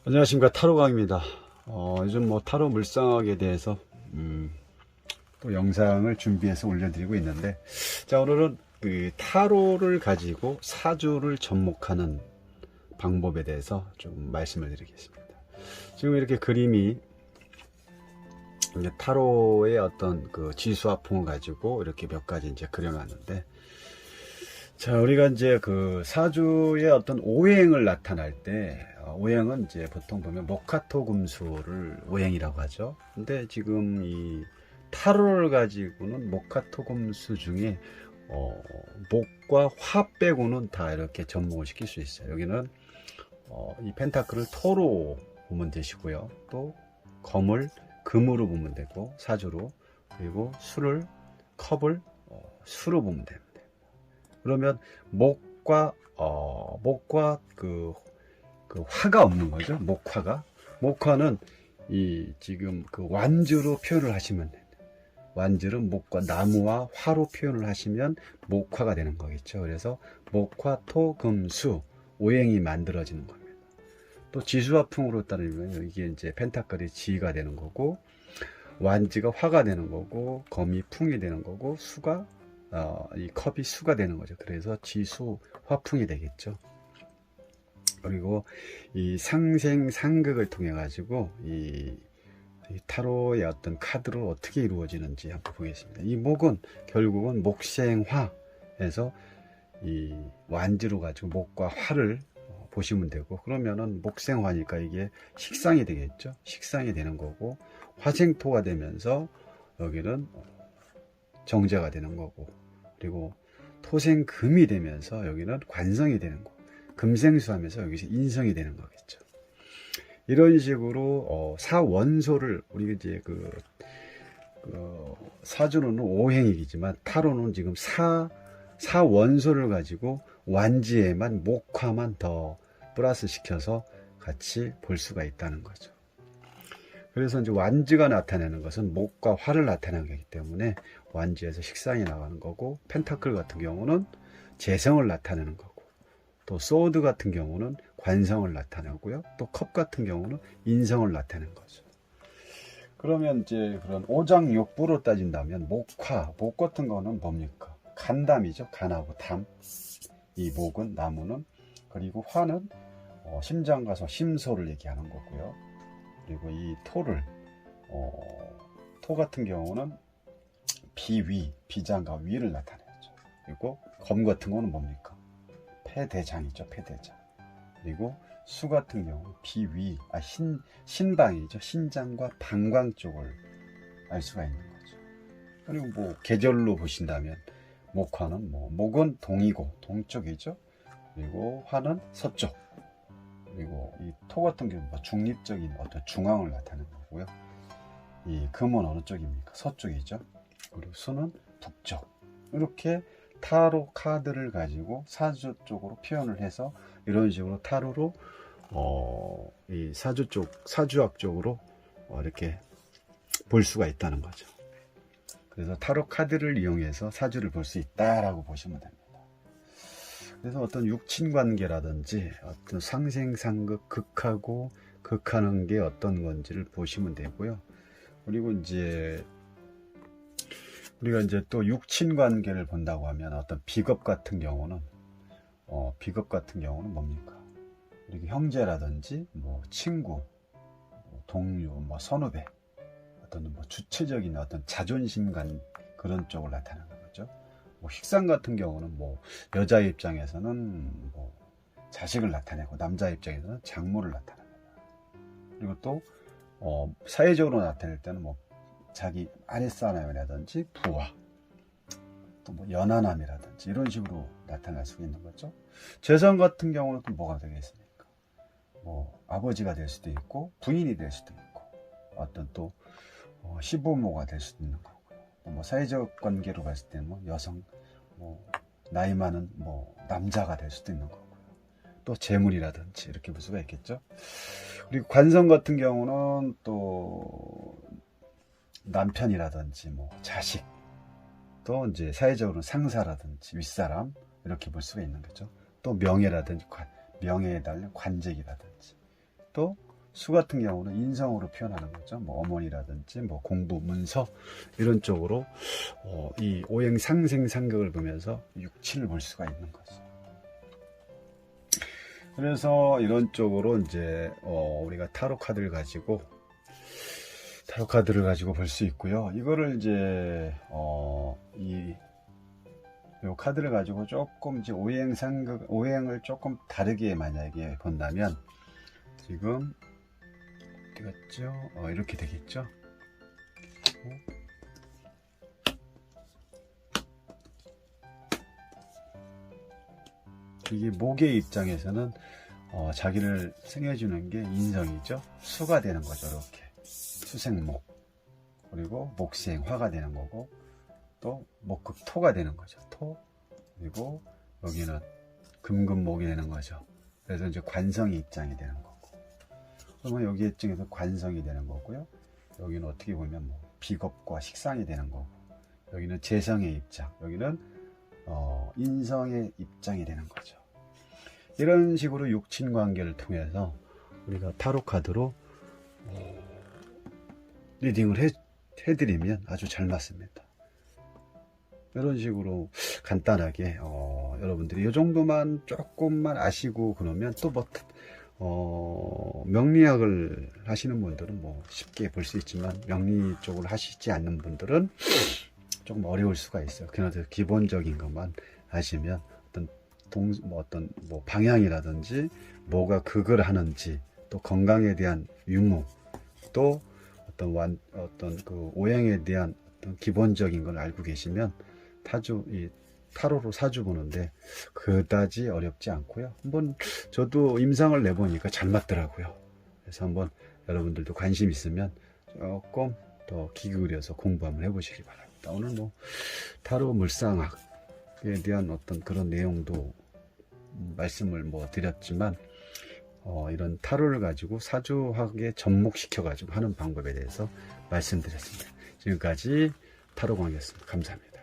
안녕하십니까, 타로강입니다. 요즘 타로 물상학에 대해서 또 영상을 준비해서 올려드리고 있는데, 자, 오늘은 그 타로를 가지고 사주를 접목하는 방법에 대해서 좀 말씀을 드리겠습니다. 지금 이렇게 그림이 이제 타로의 어떤 그 지수화풍을 가지고 이렇게 몇 가지 이제 그려놨는데, 자, 우리가 이제 그 사주의 어떤 오행을 나타날 때, 오행은 이제 보통 보면 목화토 금수를 오행이라고 하죠. 근데 지금 이 타로를 가지고는 목화토 금수 중에 목과 화 빼고는 다 이렇게 접목을 시킬 수 있어요. 여기는 이 펜타클을 토로 보면 되시고요. 또 검을 금으로 보면 되고, 사주로. 그리고 술을 컵을 수로 보면 됩니다. 그러면 목과 그 화가 없는 거죠. 목화는 이 지금 그 완주로 표현을 하시면 됩니다. 완주는 목과 나무와 화로 표현을 하시면 목화가 되는 거겠죠. 그래서 목화 토 금 수 오행이 만들어지는 겁니다. 또 지수화풍으로 따르면 이게 이제 펜타클이 지가 되는 거고, 완지가 화가 되는 거고, 검이 풍이 되는 거고, 수가 이 컵이 수가 되는 거죠. 그래서 지수 화풍이 되겠죠. 그리고 이 상생 상극을 통해 가지고 이 타로의 어떤 카드를 어떻게 이루어지는지 한번 보겠습니다. 이 목은 결국은 목생화에서 이 완지로 가지고 목과 화를 보시면 되고, 그러면은 목생화니까 이게 식상이 되겠죠. 식상이 되는 거고, 화생토가 되면서 여기는 정제가 되는 거고, 그리고 토생금이 되면서 여기는 관성이 되는 거고, 금생수하면서 여기서 인성이 되는 거겠죠. 이런 식으로 사원소를 우리 이제 그 사주는 오행이지만 타로는 지금 사원소를 가지고 완지에만 목화만 더 플러스 시켜서 같이 볼 수가 있다는 거죠. 그래서 이제 완지가 나타내는 것은 목과 화를 나타내는 거기 때문에 완지에서 식상이 나가는 거고, 펜타클 같은 경우는 재성을 나타내는 거고, 또 소드 같은 경우는 관성을 나타내고요. 또 컵 같은 경우는 인성을 나타내는 거죠. 그러면 이제 그런 오장육부로 따진다면 목 같은 거는 뭡니까? 간담이죠. 간하고 담. 이 목은, 나무는, 그리고 화는 심장 가서 심소를 얘기하는 거고요. 그리고 이 토를 토 같은 경우는 비장과 위를 나타내죠. 그리고 검 같은 거는 뭡니까? 폐대장이죠. 폐대장. 그리고 수 같은 경우 신방이죠. 신장과 방광 쪽을 알 수가 있는 거죠. 그리고 뭐 계절로 보신다면 목화는 목은 동이고 동쪽이죠. 그리고 화는 서쪽. 그리고 이 토 같은 경우 중립적인 어떤 중앙을 나타내는 거고요. 이 금은 어느 쪽입니까? 서쪽이죠. 그리고 수는 북쪽. 이렇게 타로 카드를 가지고 사주 쪽으로 표현을 해서 이런 식으로 타로로 이 사주학 쪽으로 이렇게 볼 수가 있다는 거죠. 그래서 타로 카드를 이용해서 사주를 볼 수 있다라고 보시면 됩니다. 그래서 어떤 육친 관계라든지 어떤 상생상극, 극하고 극하는 게 어떤 건지를 보시면 되고요. 그리고 이제 우리가 이제 또 육친 관계를 본다고 하면 어떤 비겁 같은 경우는 뭡니까? 이렇게 형제라든지 친구, 동료, 선후배, 어떤 주체적인 어떤 자존심 간 그런 쪽을 나타내는 거죠. 식상 같은 경우는 여자 입장에서는 자식을 나타내고, 남자 입장에서는 장모를 나타냅니다. 그리고 또 사회적으로 나타낼 때는 자기 아랫사람이라든지 부하, 또 연하남이라든지 이런 식으로 나타날 수 있는 거죠. 재성 같은 경우는 또 뭐가 되겠습니까? 아버지가 될 수도 있고, 부인이 될 수도 있고, 어떤 또 시부모가 될 수도 있는 거고요. 사회적 관계로 봤을 때는 여성, 나이 많은 남자가 될 수도 있는 거고요. 또 재물이라든지 이렇게 볼 수가 있겠죠. 그리고 관성 같은 경우는 또 남편이라든지 자식, 또 이제 사회적으로는 상사라든지 윗사람 이렇게 볼 수가 있는 거죠. 또 명예라든지 명예에 달린 관직이라든지, 또 수 같은 경우는 인성으로 표현하는 거죠. 뭐 어머니라든지 뭐 공부, 문서 이런 쪽으로 이 오행 상생 상극을 보면서 육친을 볼 수가 있는 거죠. 그래서 이런 쪽으로 이제 우리가 타로 카드를 가지고 볼 수 있고요. 이거를 이제 요 카드를 가지고 조금 이제 오행 상극, 오행을 조금 다르게 만약에 본다면 지금 어디 갔죠? 이렇게 되겠죠? 이게 목의 입장에서는 자기를 승해주는 게 인성이죠. 수가 되는 거죠. 이렇게 수생목, 그리고 목생 화가 되는 거고, 또 목극 토가 되는 거죠. 토, 그리고 여기는 금금목이 되는 거죠. 그래서 이제 관성의 입장이 되는 거고, 그러면 여기 입장에서 관성이 되는 거고요. 여기는 어떻게 보면 뭐 비겁과 식상이 되는 거고, 여기는 재성의 입장, 여기는 인성의 입장이 되는 거죠. 이런 식으로 육친 관계를 통해서 우리가 타로 카드로 리딩을 해드리면 아주 잘 맞습니다. 이런 식으로 간단하게 여러분들이 이 정도만 조금만 아시고 그러면 또 명리학을 하시는 분들은 뭐 쉽게 볼 수 있지만 명리 쪽을 하시지 않는 분들은 조금 어려울 수가 있어요. 그래서 기본적인 것만 아시면 어떤 방향이라든지 뭐가 극을 하는지, 또 건강에 대한 유무, 또 어떤 그 오행에 대한 어떤 기본적인 걸 알고 계시면 타로로 사주 보는데 그다지 어렵지 않고요. 한번 저도 임상을 내보니까 잘 맞더라고요. 그래서 한번 여러분들도 관심 있으면 조금 더 귀 기울여서 공부 한번 해보시기 바랍니다. 오늘 뭐 타로 물상학에 대한 어떤 그런 내용도 말씀을 드렸지만 이런 타로를 가지고 사주학에 접목시켜 가지고 하는 방법에 대해서 말씀드렸습니다. 지금까지 타로광이었습니다. 감사합니다.